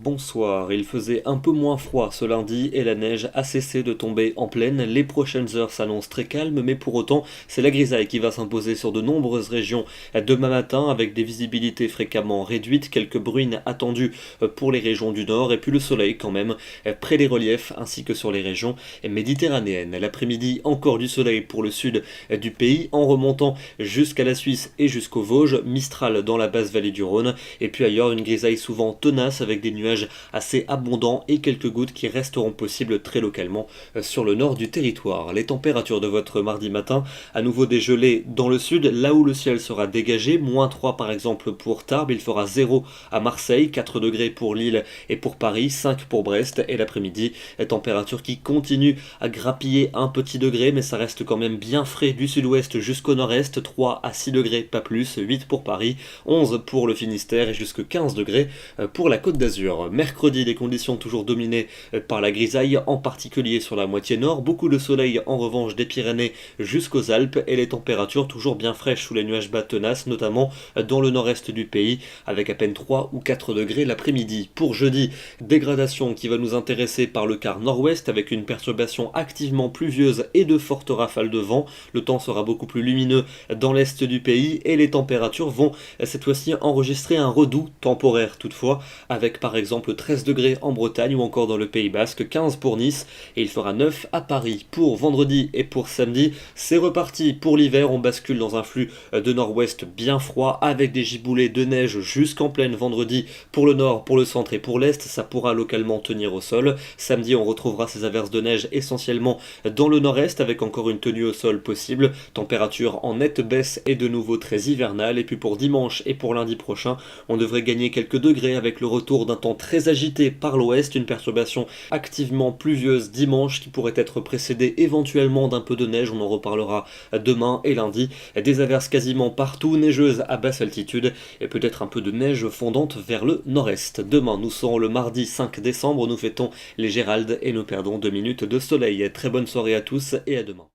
Bonsoir, il faisait un peu moins froid ce lundi et la neige a cessé de tomber en plaine. Les prochaines heures s'annoncent très calmes, mais pour autant, c'est la grisaille qui va s'imposer sur de nombreuses régions demain matin avec des visibilités fréquemment réduites, quelques bruines attendues pour les régions du nord et puis le soleil quand même près des reliefs ainsi que sur les régions méditerranéennes. L'après-midi, encore du soleil pour le sud du pays en remontant jusqu'à la Suisse et jusqu'aux Vosges, Mistral dans la basse vallée du Rhône et puis ailleurs une grisaille souvent tenace avec des nuages assez abondants et quelques gouttes qui resteront possibles très localement sur le nord du territoire. Les températures de votre mardi matin, à nouveau dégelées dans le sud, là où le ciel sera dégagé, -3 par exemple pour Tarbes, il fera 0 à Marseille, 4 degrés pour Lille et pour Paris, 5 pour Brest, et l'après-midi, température qui continue à grappiller un petit degré, mais ça reste quand même bien frais du sud-ouest jusqu'au nord-est, 3 à 6 degrés, pas plus, 8 pour Paris, 11 pour le Finistère et jusque 15 degrés pour la Côte d'Azur. Mercredi, des conditions toujours dominées par la grisaille, en particulier sur la moitié nord. Beaucoup de soleil en revanche des Pyrénées jusqu'aux Alpes et les températures toujours bien fraîches sous les nuages bas tenaces, notamment dans le nord-est du pays, avec à peine 3 ou 4 degrés l'après-midi. Pour jeudi, dégradation qui va nous intéresser par le quart nord-ouest avec une perturbation activement pluvieuse et de fortes rafales de vent. Le temps sera beaucoup plus lumineux dans l'est du pays et les températures vont cette fois-ci enregistrer un redout temporaire toutefois, avec par exemple 13 degrés en Bretagne ou encore dans le Pays Basque, 15 pour Nice et il fera 9 à Paris. Pour vendredi et pour samedi, c'est reparti pour l'hiver, on bascule dans un flux de nord-ouest bien froid avec des giboulées de neige jusqu'en pleine vendredi pour le nord, pour le centre et pour l'est, ça pourra localement tenir au sol. Samedi, on retrouvera ces averses de neige essentiellement dans le nord-est avec encore une tenue au sol possible, température en nette baisse et de nouveau très hivernale. Et puis pour dimanche et pour lundi prochain, on devrait gagner quelques degrés avec le retour d'un temps très agité par l'ouest, une perturbation activement pluvieuse dimanche qui pourrait être précédée éventuellement d'un peu de neige, on en reparlera demain et lundi, des averses quasiment partout, neigeuses à basse altitude et peut-être un peu de neige fondante vers le nord-est. Demain nous serons le mardi 5 décembre, nous fêtons les Géraldes et nous perdons 2 minutes de soleil. Très bonne soirée à tous et à demain.